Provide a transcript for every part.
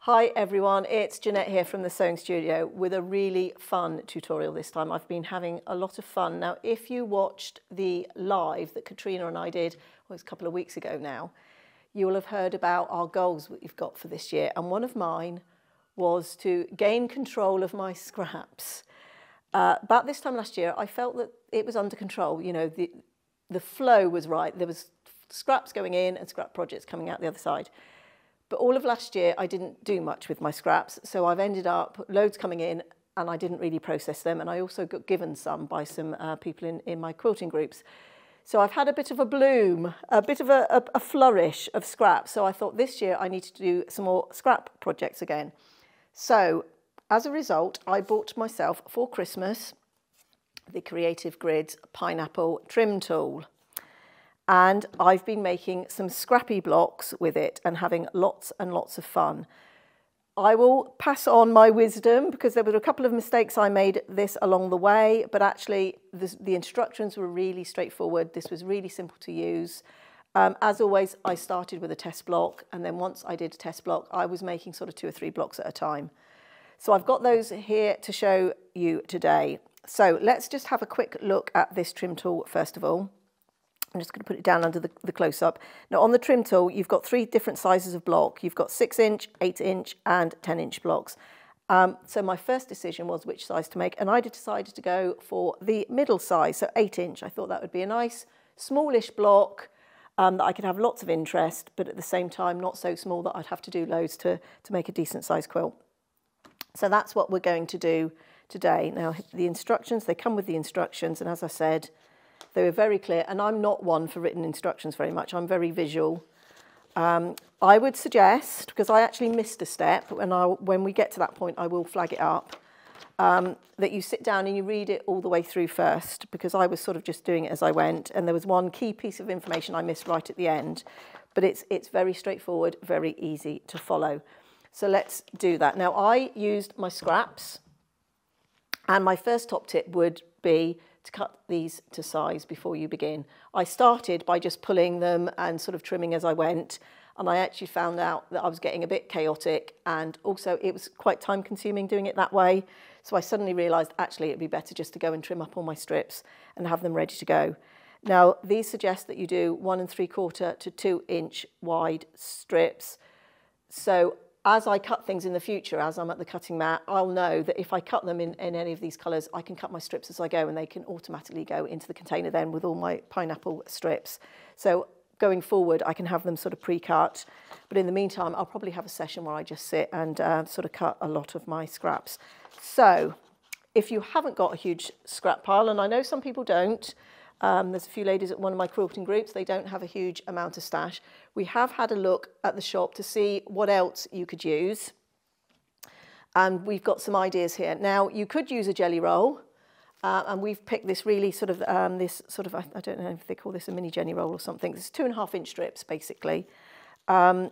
Hi everyone, it's Jeanette here from the Sewing Studio with a really fun tutorial this time. I've been having a lot of fun. Now, if you watched the live that Katrina and I did, well, it was a couple of weeks ago now, you will have heard about our goals that we've got for this year. And one of mine was to gain control of my scraps. About this time last year, I felt that it was under control. You know, the flow was right. There was scraps going in and scrap projects coming out the other side. But all of last year, I didn't do much with my scraps. So I've ended up loads coming in and I didn't really process them. And I also got given some by some people in my quilting groups. So I've had a bit of a bloom, a bit of a flourish of scraps. So I thought this year I needed to do some more scrap projects again. So as a result, I bought myself for Christmas the Creative Grids Pineapple Trim Tool. And I've been making some scrappy blocks with it and having lots and lots of fun. I will pass on my wisdom because there were a couple of mistakes I made this along the way, but actually the instructions were really straightforward. This was really simple to use. As always, I started with a test block, and then once I did a test block, I was making sort of 2 or 3 blocks at a time. So I've got those here to show you today. So let's just have a quick look at this trim tool first of all. I'm just going to put it down under the close-up. Now on the trim tool, you've got 3 different sizes of block. You've got 6-inch, 8-inch and 10-inch blocks. So my first decision was which size to make, and I decided to go for the middle size, so 8-inch. I thought that would be a nice, smallish block that I could have lots of interest, but at the same time not so small that I'd have to do loads to make a decent size quilt. So that's what we're going to do today. Now the instructions, they come with the instructions, and as I said, they were very clear, and I'm not one for written instructions very much. I'm very visual. I would suggest, because I actually missed a step, and when we get to that point, I will flag it up, that you sit down and you read it all the way through first, because I was sort of just doing it as I went, and there was one key piece of information I missed right at the end. But it's very straightforward, very easy to follow. So let's do that. Now, I used my scraps, and my first top tip would be to cut these to size before you begin. I started by just pulling them and sort of trimming as I went, and I actually found out that I was getting a bit chaotic, and also it was quite time consuming doing it that way. So I suddenly realised actually it'd be better just to go and trim up all my strips and have them ready to go. Now these suggest that you do 1 3/4 to 2-inch wide strips. So as I cut things in the future, as I'm at the cutting mat, I'll know that if I cut them in any of these colours, I can cut my strips as I go, and they can automatically go into the container then with all my pineapple strips. So going forward, I can have them sort of pre-cut. But in the meantime, I'll probably have a session where I just sit and sort of cut a lot of my scraps. So if you haven't got a huge scrap pile, and I know some people don't, there's a few ladies at one of my quilting groups, they don't have a huge amount of stash. We have had a look at the shop to see what else you could use. And we've got some ideas here. Now, you could use a jelly roll, and we've picked this really sort of, I don't know if they call this a mini jelly roll or something. It's 2.5-inch strips, basically. And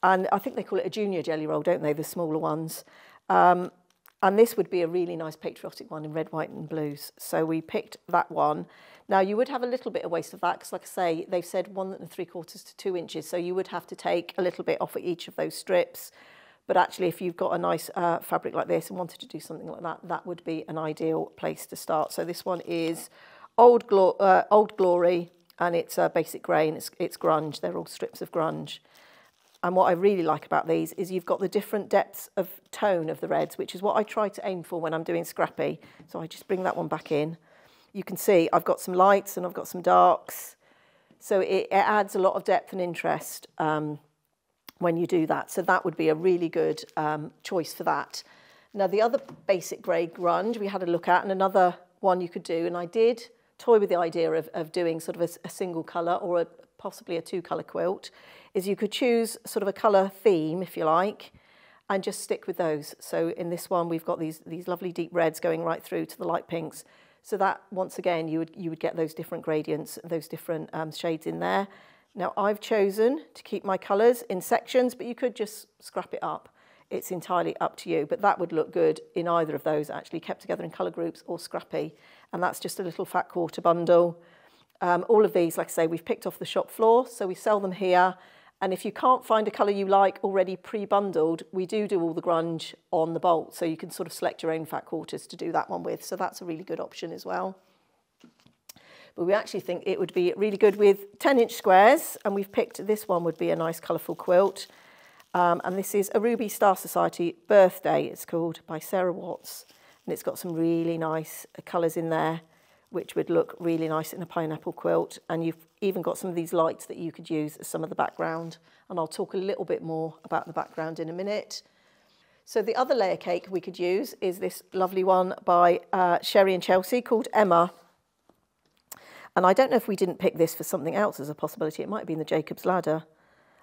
I think they call it a junior jelly roll, don't they, the smaller ones. And this would be a really nice patriotic one in red, white and blues. So we picked that one. Now you would have a little bit of waste of that because like I say, they've said 1 3/4 to 2 inches. So you would have to take a little bit off of each of those strips. But actually if you've got a nice fabric like this and wanted to do something like that, that would be an ideal place to start. So this one is Old Glory, and it's basic grey, and it's grunge. They're all strips of grunge. And what I really like about these is you've got the different depths of tone of the reds, which is what I try to aim for when I'm doing scrappy. So I just bring that one back in. You can see I've got some lights and I've got some darks. So it adds a lot of depth and interest when you do that. So that would be a really good choice for that. Now the other basic grey grunge we had a look at, and another one you could do, and I did toy with the idea of doing sort of a single colour or possibly a 2-colour quilt, is you could choose sort of a colour theme, if you like, and just stick with those. So in this one, we've got these lovely deep reds going right through to the light pinks. So that, once again, you would get those different gradients, those different shades in there. Now, I've chosen to keep my colours in sections, but you could just scrap it up. It's entirely up to you, but that would look good in either of those, actually, kept together in colour groups or scrappy. And that's just a little fat quarter bundle. All of these, like I say, we've picked off the shop floor, so we sell them here. And if you can't find a colour you like already pre-bundled, we do all the grunge on the bolt, so you can sort of select your own fat quarters to do that one with. So that's a really good option as well. But we actually think it would be really good with 10-inch squares, and we've picked this one would be a nice colourful quilt. And this is a Ruby Star Society Birthday, it's called, by Sarah Watts. And it's got some really nice colours in there, which would look really nice in a pineapple quilt. And you've even got some of these lights that you could use as some of the background. And I'll talk a little bit more about the background in a minute. So the other layer cake we could use is this lovely one by Sherry and Chelsea called Emma. And I don't know if we didn't pick this for something else as a possibility. It might have been the Jacob's Ladder.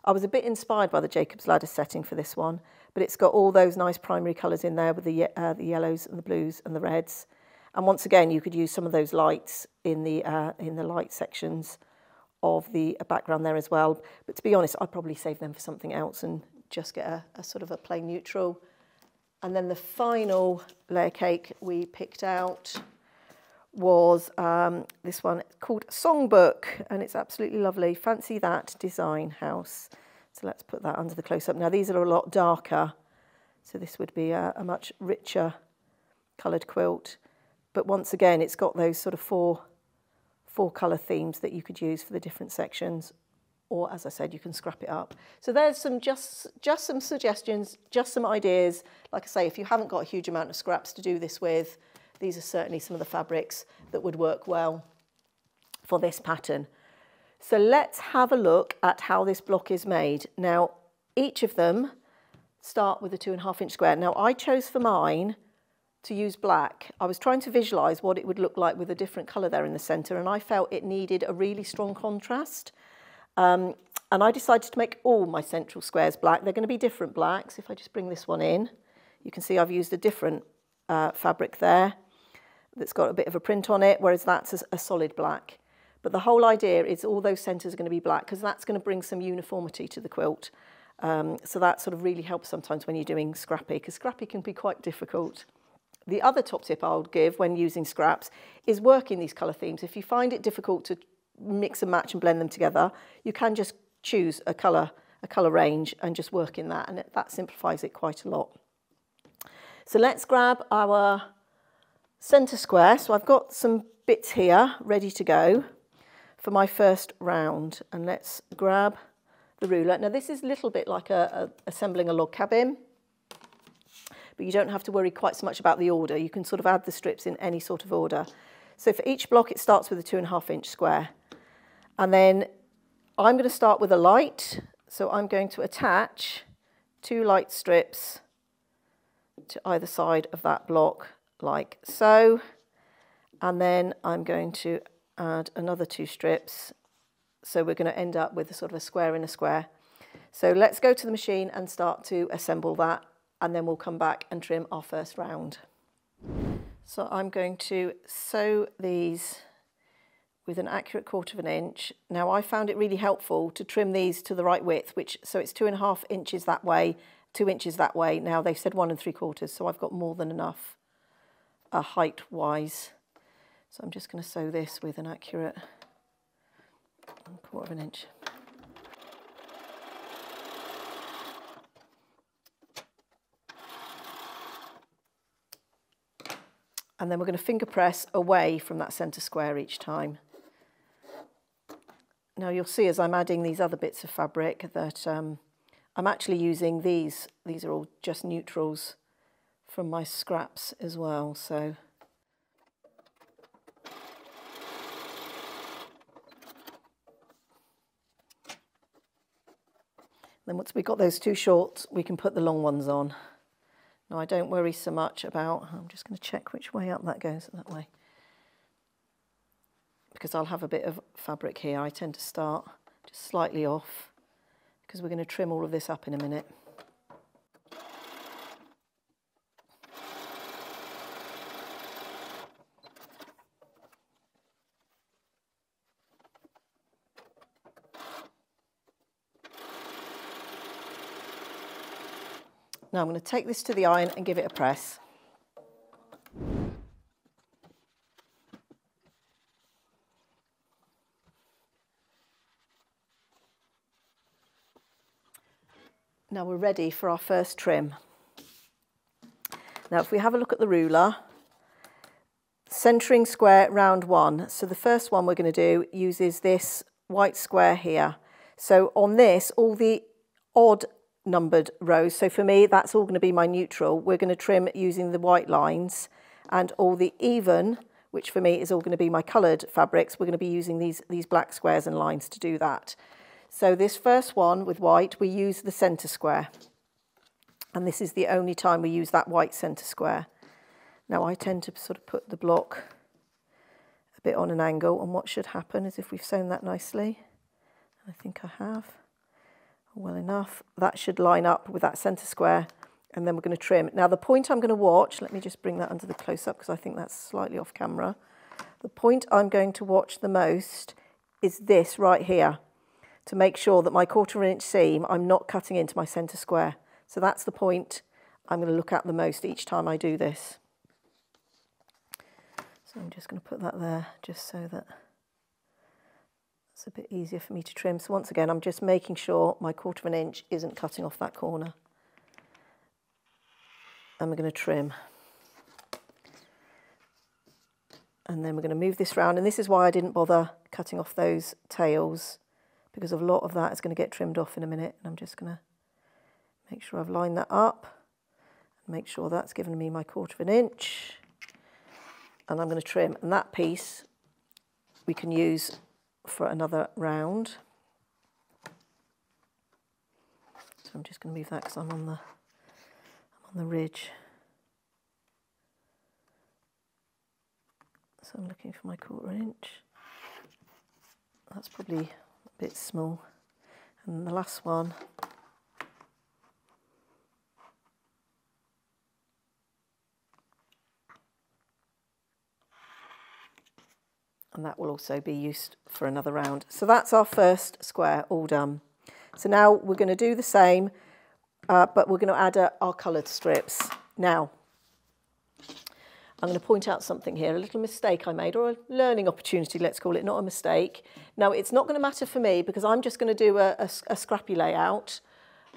I was a bit inspired by the Jacob's Ladder setting for this one, but it's got all those nice primary colours in there with the yellows and the blues and the reds. And once again, you could use some of those lights in the light sections of the background there as well. But to be honest, I'd probably save them for something else and just get a sort of a plain neutral. And then the final layer cake we picked out was this one called Songbook, and it's absolutely lovely. Fancy that design house. So let's put that under the close-up. Now these are a lot darker, so this would be a much richer coloured quilt. But once again, it's got those sort of four colour themes that you could use for the different sections, or as I said, you can scrap it up. So there's some just some suggestions, just some ideas. Like I say, if you haven't got a huge amount of scraps to do this with, these are certainly some of the fabrics that would work well for this pattern. So let's have a look at how this block is made. Now, each of them start with a 2.5-inch square. Now, I chose for mine to use black. I was trying to visualise what it would look like with a different colour there in the centre, and I felt it needed a really strong contrast. And I decided to make all my central squares black. They're going to be different blacks. If I just bring this one in, you can see I've used a different fabric there that's got a bit of a print on it, whereas that's a solid black. But the whole idea is all those centres are going to be black because that's going to bring some uniformity to the quilt. So that sort of really helps sometimes when you're doing scrappy, because scrappy can be quite difficult. The other top tip I'll give when using scraps is working these colour themes. If you find it difficult to mix and match and blend them together, you can just choose a colour range and just work in that, and that simplifies it quite a lot. So let's grab our centre square. So I've got some bits here ready to go for my first round, and let's grab the ruler. Now this is a little bit like assembling a log cabin, but you don't have to worry quite so much about the order. You can sort of add the strips in any sort of order. So for each block it starts with a 2.5-inch square, and then I'm going to start with a light. So I'm going to attach 2 light strips to either side of that block like so, and then I'm going to add another 2 strips, so we're going to end up with a sort of a square in a square. So let's go to the machine and start to assemble that, and then we'll come back and trim our first round. So I'm going to sew these with an accurate 1/4 inch. Now I found it really helpful to trim these to the right width, so it's 2.5 inches that way, 2 inches that way. Now they've said 1 3/4, so I've got more than enough height-wise. So I'm just going to sew this with an accurate 1/4 inch. And then we're going to finger press away from that centre square each time. Now you'll see as I'm adding these other bits of fabric that I'm actually using these are all just neutrals from my scraps as well. So then once we've got those 2 shorts, we can put the long ones on. Now I don't worry so much about, I'm just going to check which way up that goes, that way. Because I'll have a bit of fabric here. I tend to start just slightly off because we're going to trim all of this up in a minute. Now I'm going to take this to the iron and give it a press. Now we're ready for our first trim. Now if we have a look at the ruler, centering square round 1. So the first one we're going to do uses this white square here. So on this, all the odd numbered rows, so for me that's all going to be my neutral, we're going to trim using the white lines, and all the even, which for me is all going to be my coloured fabrics, we're going to be using these black squares and lines to do that. So this first one with white, we use the centre square. And this is the only time we use that white centre square. Now I tend to sort of put the block a bit on an angle, and what should happen is if we've sewn that nicely, I think I have, well enough, that should line up with that centre square, and then we're going to trim. Now the point I'm going to watch, let me just bring that under the close-up because I think that's slightly off camera. The point I'm going to watch the most is this right here, to make sure that my 1/4 inch seam, I'm not cutting into my centre square. So that's the point I'm going to look at the most each time I do this. So I'm just going to put that there just so that it's a bit easier for me to trim. So once again, I'm just making sure my 1/4 inch isn't cutting off that corner. And we're going to trim. And then we're going to move this round. And this is why I didn't bother cutting off those tails, because a lot of that is going to get trimmed off in a minute. And I'm just going to make sure I've lined that up, and make sure that's given me my 1/4 inch. And I'm going to trim. And that piece we can use for another round. So I'm just going to move that because I'm on the ridge. So I'm looking for my 1/4 inch. That's probably a bit small. And the last one, and that will also be used for another round. So that's our first square all done. So now we're going to do the same, but we're going to add our coloured strips. Now, I'm going to point out something here, a little mistake I made, or a learning opportunity, let's call it, not a mistake. Now, it's not going to matter for me because I'm just going to do a scrappy layout,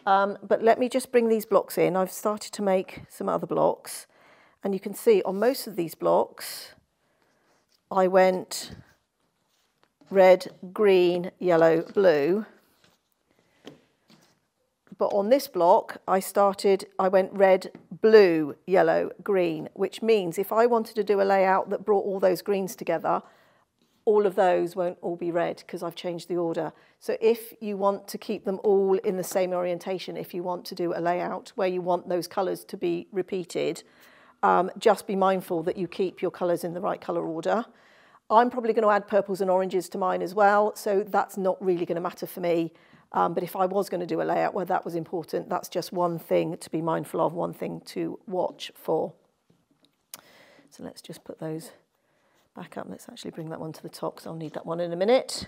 but let me just bring these blocks in. I've started to make some other blocks, and you can see on most of these blocks, I went red, green, yellow, blue. But on this block, I went red, blue, yellow, green, which means if I wanted to do a layout that brought all those greens together, all of those won't all be red because I've changed the order. So if you want to keep them all in the same orientation, if you want to do a layout where you want those colours to be repeated, just be mindful that you keep your colours in the right colour order. I'm probably going to add purples and oranges to mine as well, so that's not really going to matter for me. But if I was going to do a layout where that was important, that's just one thing to be mindful of, one thing to watch for. So let's just put those back up. Let's actually bring that one to the top because I'll need that one in a minute.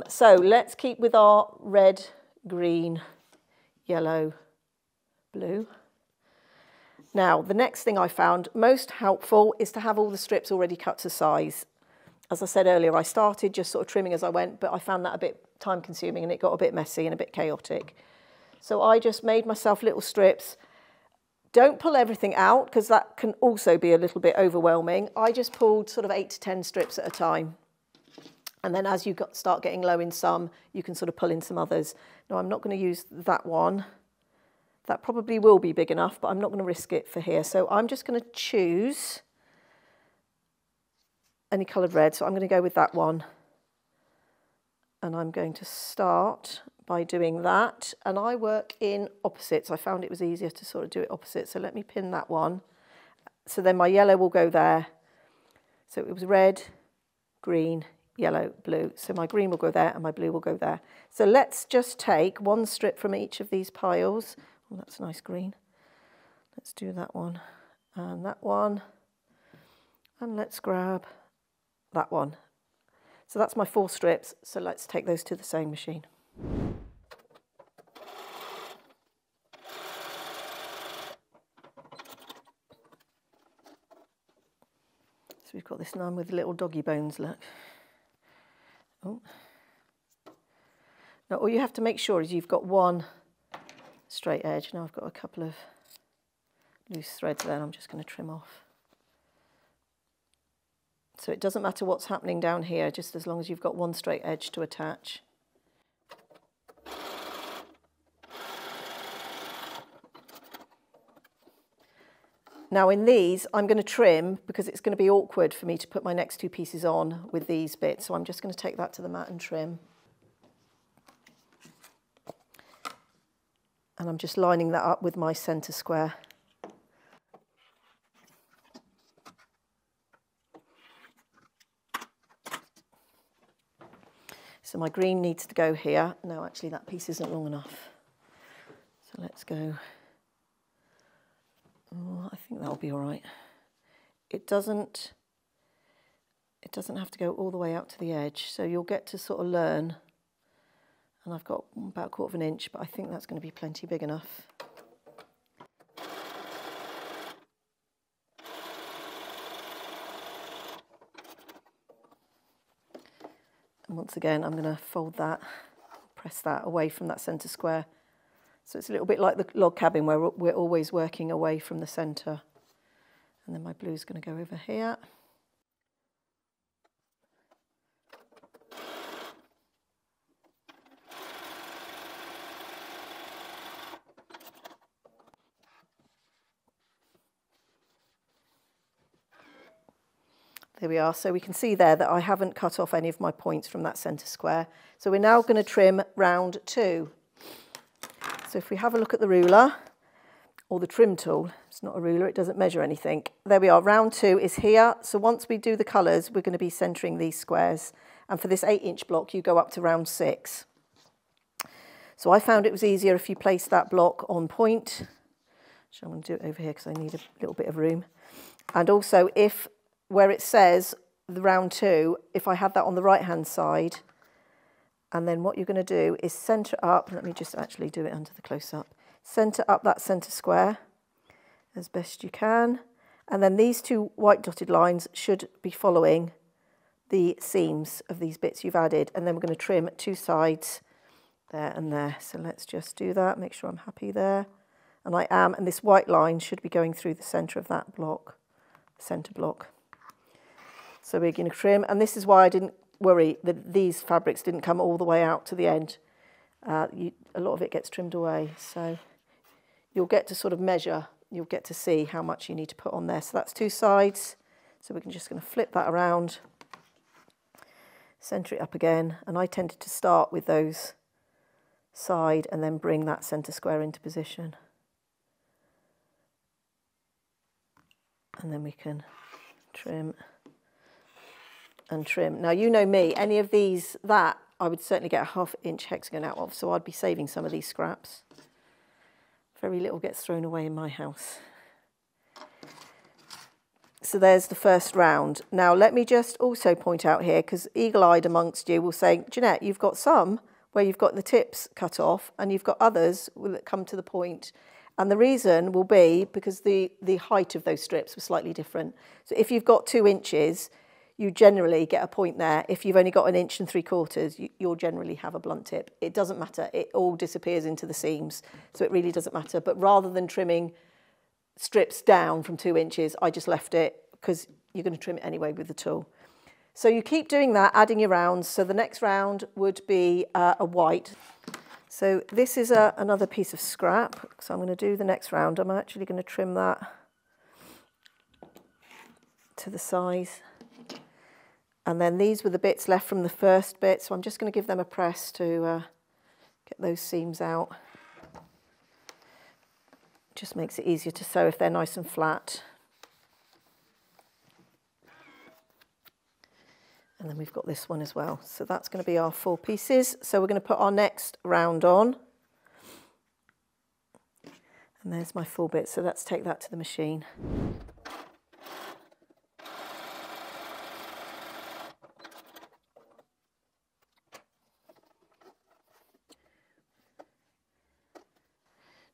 So let's keep with our red, green, yellow, blue. Now, the next thing I found most helpful is to have all the strips already cut to size. As I said earlier, I started just sort of trimming as I went, but I found that a bit time consuming and it got a bit messy and a bit chaotic. So I just made myself little strips. Don't pull everything out because that can also be a little bit overwhelming. I just pulled sort of 8 to 10 strips at a time. And then as you start getting low in some, you can sort of pull in some others. Now I'm not going to use that one. That probably will be big enough, but I'm not going to risk it for here. So I'm just going to choose any coloured red. So I'm going to go with that one. And I'm going to start by doing that. And I work in opposites. I found it was easier to sort of do it opposite. So let me pin that one. So then my yellow will go there. So it was red, green, yellow, blue. So my green will go there and my blue will go there. So let's just take one strip from each of these piles. Oh, that's nice green. Let's do that one and that one. And let's grab that one. So that's my 4 strips. So let's take those to the sewing machine. So we've got this one with little doggy bones, look. Oh. Now all you have to make sure is you've got one straight edge. Now I've got a couple of loose threads there, and I'm just going to trim off. So it doesn't matter what's happening down here, just as long as you've got one straight edge to attach. Now in these, I'm going to trim because it's going to be awkward for me to put my next two pieces on with these bits. So I'm just going to take that to the mat and trim. And I'm just lining that up with my centre square. So my green needs to go here. No, actually that piece isn't long enough. So let's go. Oh, I think that'll be all right. It doesn't have to go all the way out to the edge, so you'll get to sort of learn. And I've got about 1/4 of an inch, but I think that's going to be plenty big enough. And once again, I'm going to fold that, press that away from that centre square. So it's a little bit like the log cabin where we're always working away from the centre. And then my blue is going to go over here. There we are. So we can see there that I haven't cut off any of my points from that centre square. So we're now going to trim round 2. So if we have a look at the ruler, or the trim tool, it's not a ruler, it doesn't measure anything. There we are, round 2 is here. So once we do the colours, we're going to be centering these squares. And for this 8-inch block, you go up to round 6. So I found it was easier if you place that block on point. So I'm going to do it over here because I need a little bit of room. And also if, where it says the round 2, if I had that on the right-hand side, and then what you're going to do is centre up, let me just actually do it under the close-up, centre up that centre square as best you can, and then these 2 white dotted lines should be following the seams of these bits you've added, and then we're going to trim 2 sides there and there. So let's just do that, make sure I'm happy there, and I am, and this white line should be going through the centre of that block, centre block. So we're going to trim, and this is why I didn't worry that these fabrics didn't come all the way out to the end. A lot of it gets trimmed away, so you'll get to sort of measure, you'll get to see how much you need to put on there. So that's 2 sides, so we're just going to flip that around, centre it up again, and I tended to start with those side and then bring that centre square into position. And then we can trim and trim. Now you know me, any of these, that I would certainly get a 1/2 inch hexagon out of, so I'd be saving some of these scraps. Very little gets thrown away in my house. So there's the first round. Now let me just also point out here, because eagle-eyed amongst you will say, Jeanette, you've got some where you've got the tips cut off and you've got others that come to the point. And the reason will be because the height of those strips was slightly different. So if you've got 2 inches, you generally get a point there. If you've only got 1 3/4 inches, you'll generally have a blunt tip. It doesn't matter. It all disappears into the seams, so it really doesn't matter. But rather than trimming strips down from 2 inches, I just left it because you're going to trim it anyway with the tool. So you keep doing that, adding your rounds. So the next round would be a white. So this is another piece of scrap. So I'm going to do the next round. I'm actually going to trim that to the size. And then these were the bits left from the first bit, so I'm just going to give them a press to get those seams out. Just makes it easier to sew if they're nice and flat. And then we've got this one as well. So that's going to be our 4 pieces. So we're going to put our next round on. And there's my full bit, so let's take that to the machine.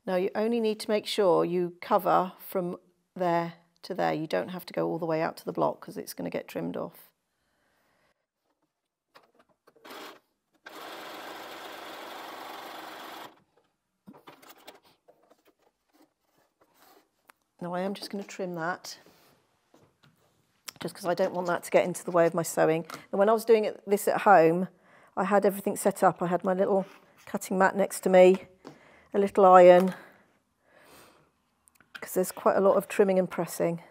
Now you only need to make sure you cover from there to there. You don't have to go all the way out to the block because it's going to get trimmed off. Now I am just going to trim that, just because I don't want that to get into the way of my sewing. And when I was doing this at home, I had everything set up. I had my little cutting mat next to me, a little iron, because there's quite a lot of trimming and pressing.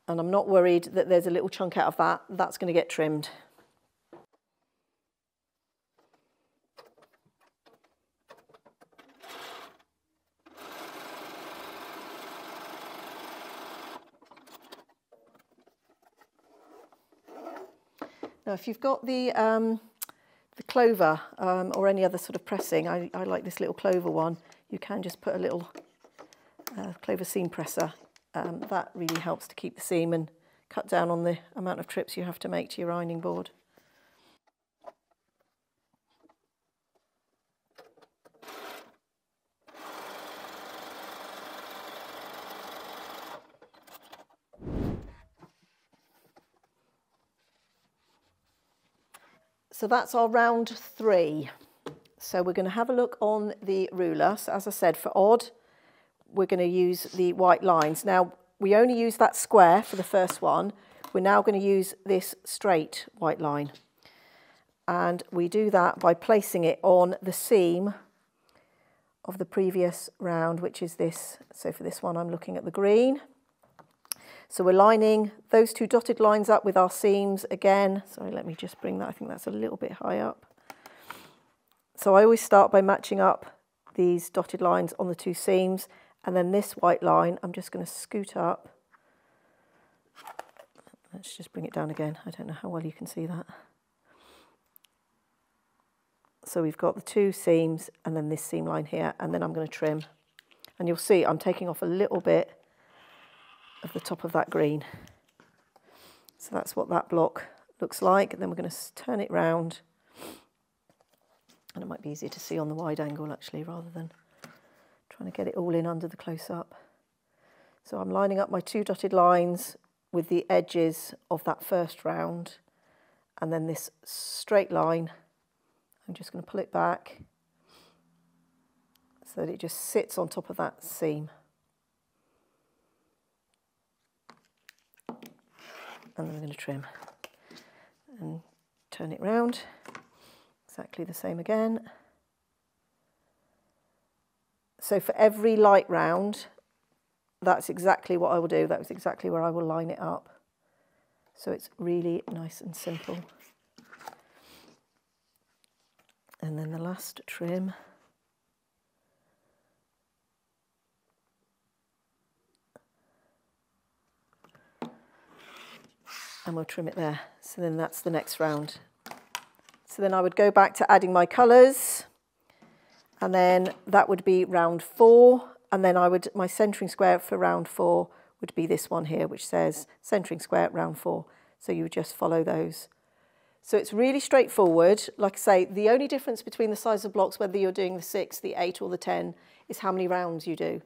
And I'm not worried that there's a little chunk out of that. That's going to get trimmed. Now, if you've got the clover or any other sort of pressing, I like this little clover one. You can just put a little clover seam presser. That really helps to keep the seam and cut down on the amount of trips you have to make to your ironing board. So that's our round 3. So we're going to have a look on the ruler. So as I said, for odd, we're going to use the white lines. Now, we only use that square for the first one. We're now going to use this straight white line. And we do that by placing it on the seam of the previous round, which is this. So for this one, I'm looking at the green. So we're lining those 2 dotted lines up with our seams again. Sorry, let me just bring that. I think that's a little bit high up. So I always start by matching up these dotted lines on the 2 seams, and then this white line, I'm just going to scoot up. Let's just bring it down again. I don't know how well you can see that. So we've got the 2 seams and then this seam line here, and then I'm going to trim. And you'll see I'm taking off a little bit of the top of that green. So that's what that block looks like. And then we're going to turn it round. And it might be easier to see on the wide angle actually, rather than trying to get it all in under the close-up. So I'm lining up my 2 dotted lines with the edges of that first round, and then this straight line, I'm just going to pull it back so that it just sits on top of that seam. And then I'm going to trim and turn it round. Exactly the same again. So for every light round, that's exactly what I will do. That was exactly where I will line it up. So it's really nice and simple. And then the last trim. And we'll trim it there. So then that's the next round. So then I would go back to adding my colours, and then that would be round 4, and then my centering square for round 4 would be this one here, which says centering square round 4. So you would just follow those. So it's really straightforward. Like I say, the only difference between the size of blocks, whether you're doing the 6, the 8 or the 10, is how many rounds you do.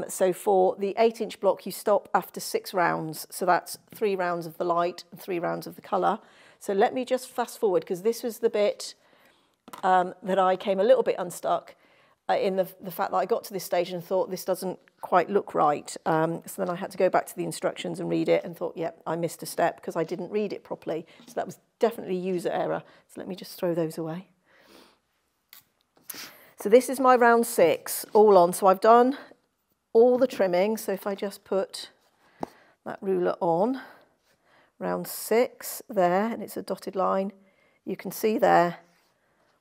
So for the 8-inch block, you stop after 6 rounds. So that's 3 rounds of the light and 3 rounds of the colour. So let me just fast forward, because this was the bit that I came a little bit unstuck in the fact that I got to this stage and thought this doesn't quite look right. So then I had to go back to the instructions and read it and thought, yep, I missed a step because I didn't read it properly. So that was definitely user error. So let me just throw those away. So this is my round 6 all on. So I've done all the trimming. So if I just put that ruler on, round 6 there, and it's a dotted line, you can see there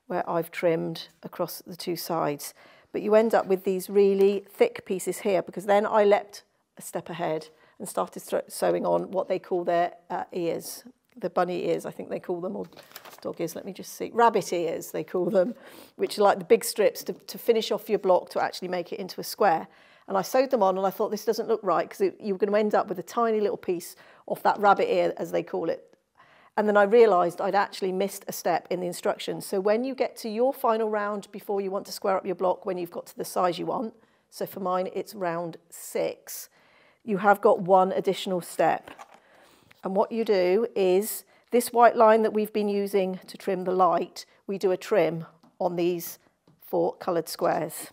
where I've trimmed across the 2 sides. But you end up with these really thick pieces here, because then I leapt a step ahead and started sewing on what they call their ears, the bunny ears, I think they call them, or dog ears, let me just see, rabbit ears they call them, which are like the big strips to finish off your block to actually make it into a square. And I sewed them on, and I thought this doesn't look right, because you're going to end up with a tiny little piece of that rabbit ear, as they call it. And then I realised I'd actually missed a step in the instructions. So when you get to your final round before you want to square up your block, when you've got to the size you want, so for mine it's round 6, you have got 1 additional step. And what you do is, this white line that we've been using to trim the light, we do a trim on these 4 coloured squares.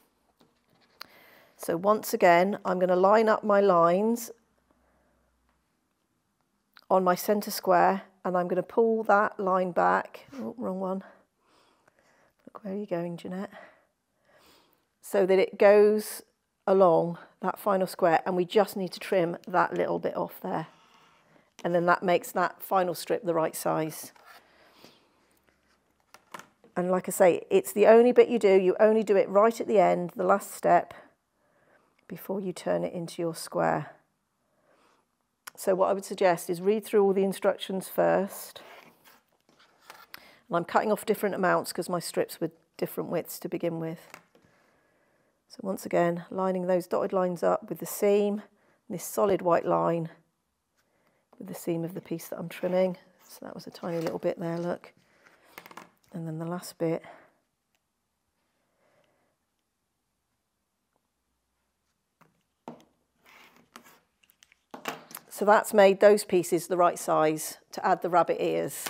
So once again, I'm going to line up my lines on my centre square, and I'm going to pull that line back. Oh, wrong one. Look, where are you going, Jeanette? So that it goes along that final square, and we just need to trim that little bit off there. And then that makes that final strip the right size. And like I say, it's the only bit you do. You only do it right at the end, the last step, before you turn it into your square. So what I would suggest is read through all the instructions first. And I'm cutting off different amounts because my strips were different widths to begin with. So once again, lining those dotted lines up with the seam, this solid white line with the seam of the piece that I'm trimming. So that was a tiny little bit there, look. And then the last bit. So that's made those pieces the right size to add the rabbit ears.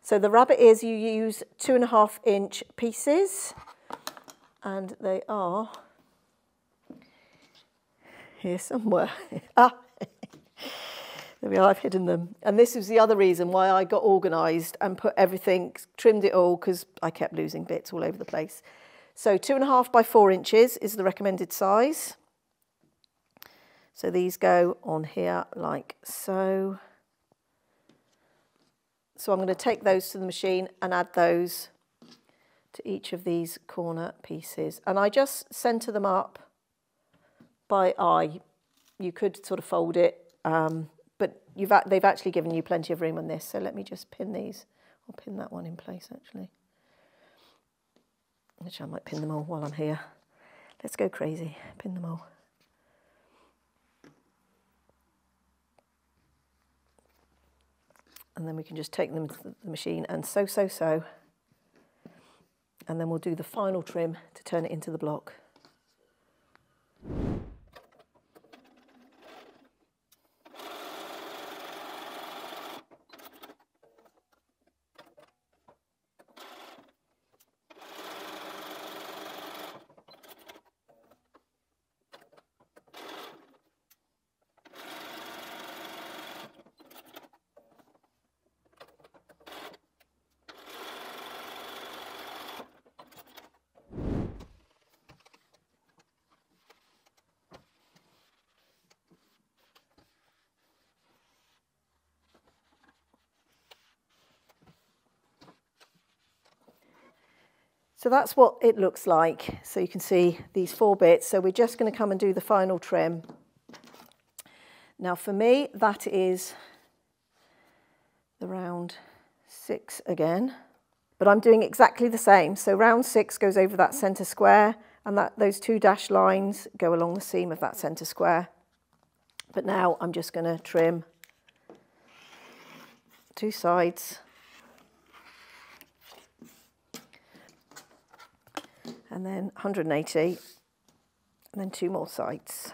So the rabbit ears, you use 2.5-inch pieces, and they are here somewhere. Ah, there we are, I've hidden them. And this is the other reason why I got organised and put everything, trimmed it all, because I kept losing bits all over the place. So 2.5 by 4 inches is the recommended size. So these go on here like so. So I'm going to take those to the machine and add those to each of these corner pieces. And I just centre them up by eye. You could sort of fold it, but they've actually given you plenty of room on this. So let me just pin these. I'll pin that one in place actually. Which I might pin them all while I'm here. Let's go crazy, pin them all. And then we can just take them to the machine and sew. And then we'll do the final trim to turn it into the block. So that's what it looks like. So you can see these 4 bits. So we're just going to come and do the final trim. Now for me, that is the round 6 again, but I'm doing exactly the same. So round 6 goes over that centre square, and those 2 dashed lines go along the seam of that centre square. But now I'm just going to trim 2 sides. And then 180, and then 2 more sides.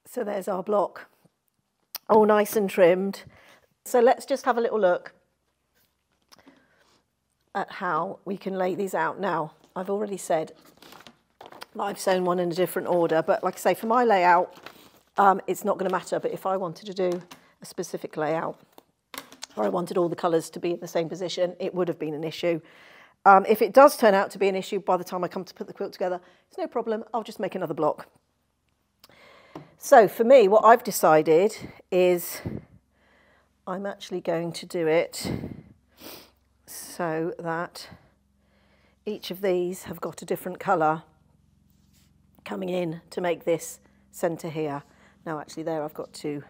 So there's our block, all nice and trimmed. So let's just have a little look at how we can lay these out. Now, I've already said I've sewn one in a different order, but like I say, for my layout, it's not going to matter. But if I wanted to do a specific layout, or I wanted all the colours to be in the same position, it would have been an issue. If it does turn out to be an issue by the time I come to put the quilt together, it's no problem. I'll just make another block. So for me, what I've decided is I'm actually going to do it so that each of these have got a different colour coming in to make this centre here. Now actually there I've got two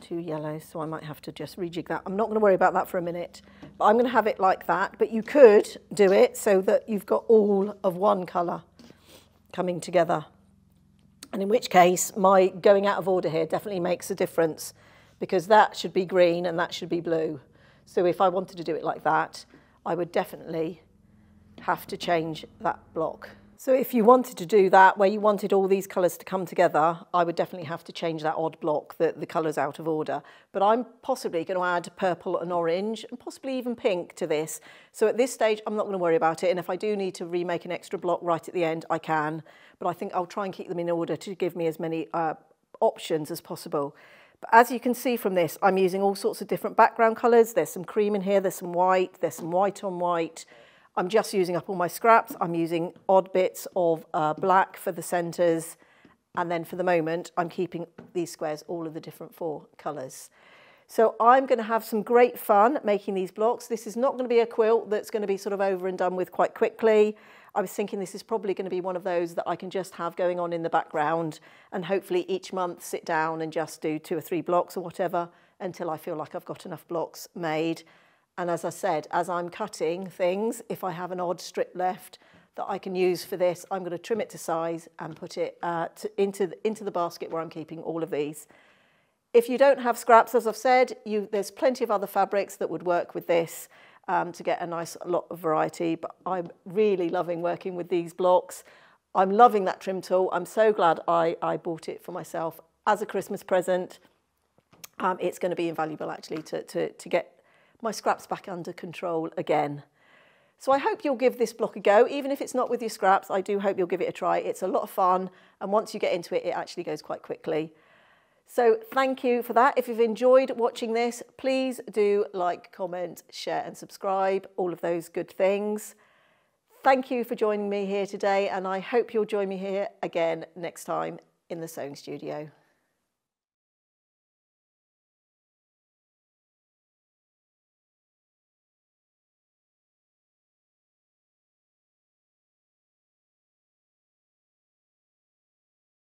yellows, so I might have to just rejig that. I'm not going to worry about that for a minute, but I'm going to have it like that. But you could do it so that you've got all of one colour coming together. And in which case my going out of order here definitely makes a difference, because that should be green and that should be blue. So if I wanted to do it like that, I would definitely have to change that block. So if you wanted to do that, where you wanted all these colours to come together, I would definitely have to change that odd block, the colours out of order. But I'm possibly going to add purple and orange and possibly even pink to this. So at this stage, I'm not going to worry about it. And if I do need to remake an extra block right at the end, I can. But I think I'll try and keep them in order to give me as many options as possible. But as you can see from this, I'm using all sorts of different background colours. There's some cream in here, there's some white on white. I'm just using up all my scraps. I'm using odd bits of black for the centres. And then for the moment, I'm keeping these squares all of the different 4 colours. So I'm going to have some great fun making these blocks. This is not going to be a quilt that's going to be sort of over and done with quite quickly. I was thinking this is probably going to be one of those that I can just have going on in the background and hopefully each month sit down and just do 2 or 3 blocks or whatever until I feel like I've got enough blocks made. And as I said, as I'm cutting things, if I have an odd strip left that I can use for this, I'm going to trim it to size and put it into the basket where I'm keeping all of these. If you don't have scraps, as I've said, there's plenty of other fabrics that would work with this to get a nice lot of variety. But I'm really loving working with these blocks. I'm loving that trim tool. I'm so glad I bought it for myself as a Christmas present. It's going to be invaluable actually to get my scraps back under control again. So I hope you'll give this block a go. Even if it's not with your scraps, I do hope you'll give it a try. It's a lot of fun, and once you get into it, it actually goes quite quickly. So thank you for that. If you've enjoyed watching this, please do like, comment, share and subscribe, all of those good things. Thank you for joining me here today, and I hope you'll join me here again next time in the sewing studio.